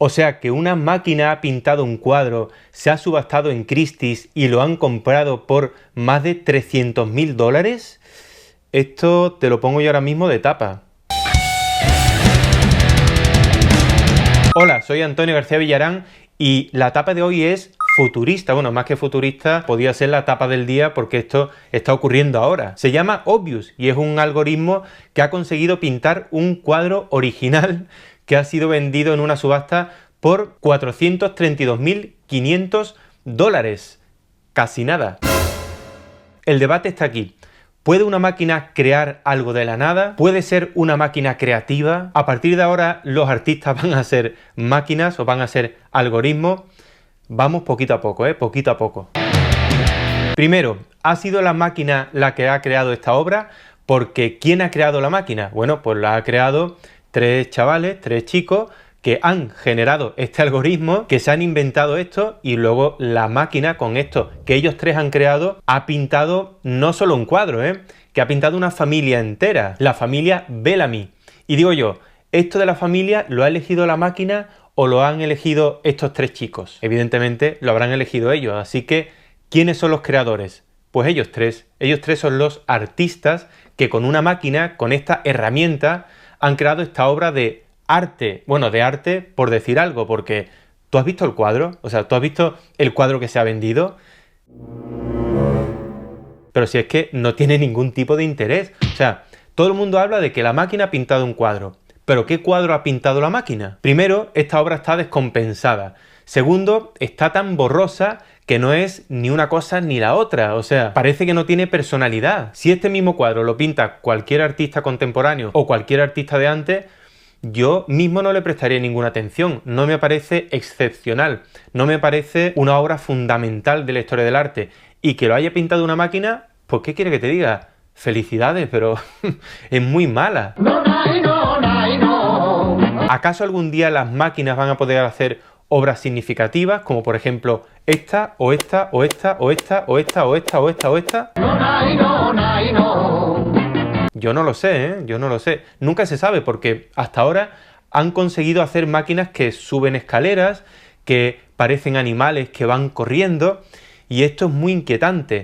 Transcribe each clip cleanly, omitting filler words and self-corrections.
O sea que una máquina ha pintado un cuadro, se ha subastado en Christie's y lo han comprado por más de 300.000 dólares. Esto te lo pongo yo ahora mismo de tapa. Hola, soy Antonio García Villarán y la tapa de hoy es futurista. Bueno, más que futurista, podía ser la tapa del día porque esto está ocurriendo ahora. Se llama Obvious y es un algoritmo que ha conseguido pintar un cuadro original que ha sido vendido en una subasta por 432.500 dólares. Casi nada. El debate está aquí. ¿Puede una máquina crear algo de la nada? ¿Puede ser una máquina creativa? A partir de ahora los artistas van a ser máquinas o van a ser algoritmos. Vamos poquito a poco, poquito a poco. Primero, ¿ha sido la máquina la que ha creado esta obra? Porque ¿quién ha creado la máquina? Bueno, pues la ha creado tres chavales, tres chicos que han generado este algoritmo, que se han inventado esto y luego la máquina con esto que ellos tres han creado ha pintado no solo un cuadro, que ha pintado una familia entera, la familia Bellamy. Y digo yo, ¿esto de la familia lo ha elegido la máquina o lo han elegido estos tres chicos? Evidentemente lo habrán elegido ellos, así que ¿quiénes son los creadores? Pues ellos tres son los artistas que con una máquina, con esta herramienta, han creado esta obra de arte, bueno, de arte por decir algo, porque ¿tú has visto el cuadro? O sea, ¿tú has visto el cuadro que se ha vendido? Pero si es que no tiene ningún tipo de interés. O sea, todo el mundo habla de que la máquina ha pintado un cuadro. ¿Pero qué cuadro ha pintado la máquina? Primero, esta obra está descompensada. Segundo, está tan borrosa que no es ni una cosa ni la otra. O sea, parece que no tiene personalidad. Si este mismo cuadro lo pinta cualquier artista contemporáneo o cualquier artista de antes, yo mismo no le prestaría ninguna atención. No me parece excepcional. No me parece una obra fundamental de la historia del arte. Y que lo haya pintado una máquina, pues ¿qué quiere que te diga? Felicidades, pero es muy mala. ¿Acaso algún día las máquinas van a poder hacer obras significativas, como por ejemplo esta, o esta, o esta, o esta, o esta, o esta, o esta, o esta? Yo no lo sé, yo no lo sé. Nunca se sabe porque hasta ahora han conseguido hacer máquinas que suben escaleras, que parecen animales que van corriendo, y esto es muy inquietante.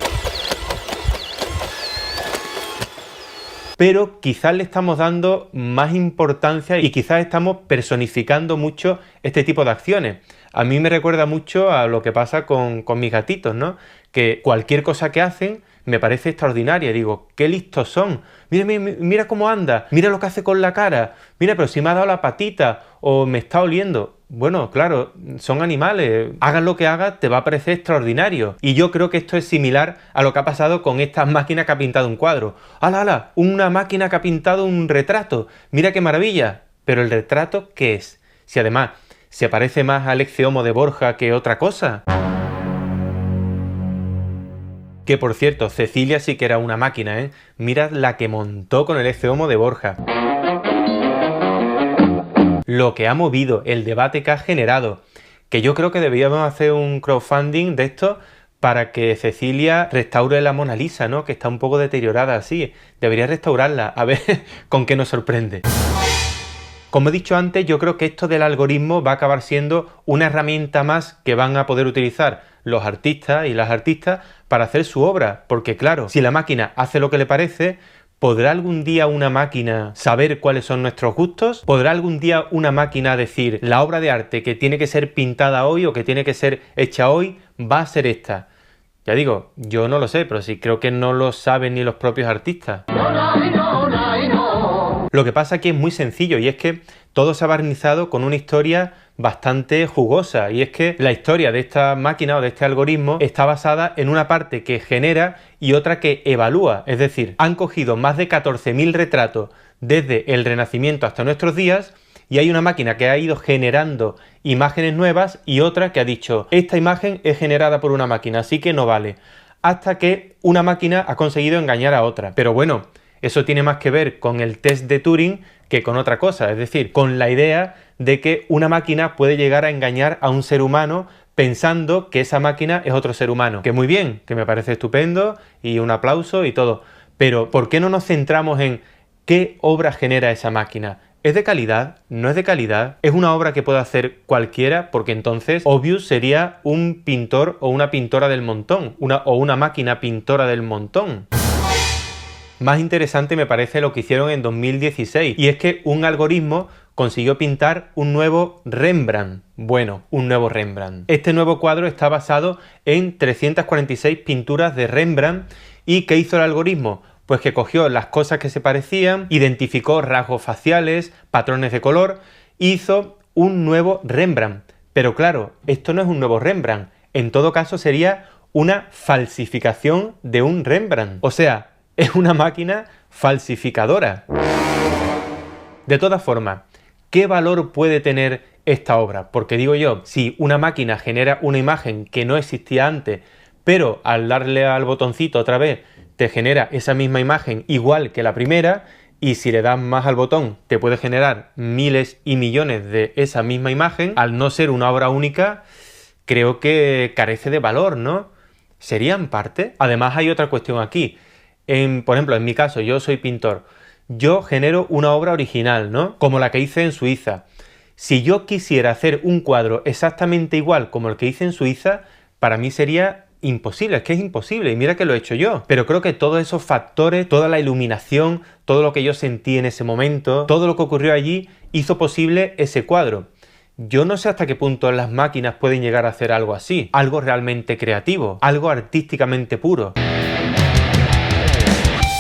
Pero quizás le estamos dando más importancia y quizás estamos personificando mucho este tipo de acciones. A mí me recuerda mucho a lo que pasa con mis gatitos, ¿no? Que cualquier cosa que hacen me parece extraordinaria. Digo, qué listos son. Mira, mira, mira cómo anda, mira lo que hace con la cara. Mira, pero si me ha dado la patita o me está oliendo. Bueno, claro, son animales. Hagas lo que hagas, te va a parecer extraordinario. Y yo creo que esto es similar a lo que ha pasado con esta máquina que ha pintado un cuadro. ¡Hala, hala! Una máquina que ha pintado un retrato. Mira qué maravilla. Pero ¿el retrato qué es? Si además se parece más al Ecce Homo de Borja que otra cosa. Que por cierto, Cecilia sí que era una máquina, Mirad la que montó con el Ecce Homo de Borja. Lo que ha movido, el debate que ha generado. Que yo creo que deberíamos hacer un crowdfunding de esto para que Cecilia restaure la Mona Lisa, ¿no? Que está un poco deteriorada así. Debería restaurarla, a ver con qué nos sorprende. Como he dicho antes, yo creo que esto del algoritmo va a acabar siendo una herramienta más que van a poder utilizar los artistas y las artistas para hacer su obra. Porque claro, si la máquina hace lo que le parece, ¿podrá algún día una máquina saber cuáles son nuestros gustos? ¿Podrá algún día una máquina decir la obra de arte que tiene que ser pintada hoy o que tiene que ser hecha hoy va a ser esta? Ya digo, yo no lo sé, pero sí creo que no lo saben ni los propios artistas. Lo que pasa aquí es muy sencillo y es que todo se ha barnizado con una historia bastante jugosa, y es que la historia de esta máquina o de este algoritmo está basada en una parte que genera y otra que evalúa. Es decir, han cogido más de 14.000 retratos desde el Renacimiento hasta nuestros días y hay una máquina que ha ido generando imágenes nuevas y otra que ha dicho esta imagen es generada por una máquina, así que no vale. Hasta que una máquina ha conseguido engañar a otra. Pero bueno, eso tiene más que ver con el test de Turing que con otra cosa, es decir, con la idea de que una máquina puede llegar a engañar a un ser humano pensando que esa máquina es otro ser humano. Que muy bien, que me parece estupendo y un aplauso y todo. Pero ¿por qué no nos centramos en qué obra genera esa máquina? ¿Es de calidad? ¿No es de calidad? ¿Es una obra que puede hacer cualquiera? Porque entonces Obvious sería un pintor o una pintora del montón, una máquina pintora del montón. Más interesante me parece lo que hicieron en 2016, y es que un algoritmo consiguió pintar un nuevo Rembrandt. Bueno, un nuevo Rembrandt. Este nuevo cuadro está basado en 346 pinturas de Rembrandt. ¿Y qué hizo el algoritmo? Pues que cogió las cosas que se parecían, identificó rasgos faciales, patrones de color, e hizo un nuevo Rembrandt. Pero claro, esto no es un nuevo Rembrandt. En todo caso sería una falsificación de un Rembrandt. O sea, es una máquina falsificadora. De todas formas, ¿qué valor puede tener esta obra? Porque digo yo, si una máquina genera una imagen que no existía antes, pero al darle al botoncito otra vez te genera esa misma imagen igual que la primera, y si le das más al botón te puede generar miles y millones de esa misma imagen, al no ser una obra única, creo que carece de valor, ¿no? ¿Sería en parte? Además hay otra cuestión aquí. Por ejemplo, en mi caso, yo soy pintor. Yo genero una obra original, ¿no? Como la que hice en Suiza. Si yo quisiera hacer un cuadro exactamente igual como el que hice en Suiza, para mí sería imposible, es que es imposible, y mira que lo he hecho yo. Pero creo que todos esos factores, toda la iluminación, todo lo que yo sentí en ese momento, todo lo que ocurrió allí, hizo posible ese cuadro. Yo no sé hasta qué punto las máquinas pueden llegar a hacer algo así, algo realmente creativo, algo artísticamente puro.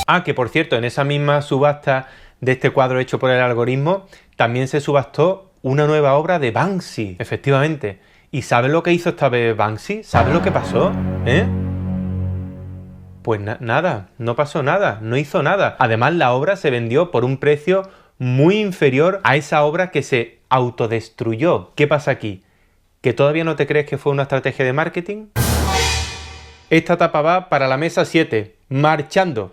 Ah, que por cierto, en esa misma subasta de este cuadro hecho por el algoritmo, también se subastó una nueva obra de Banksy, efectivamente. ¿Y sabes lo que hizo esta vez Banksy? ¿Sabes lo que pasó? Pues nada, no pasó nada, no hizo nada. Además, la obra se vendió por un precio muy inferior a esa obra que se autodestruyó. ¿Qué pasa aquí? ¿Que todavía no te crees que fue una estrategia de marketing? Esta tapa va para la mesa 7, marchando.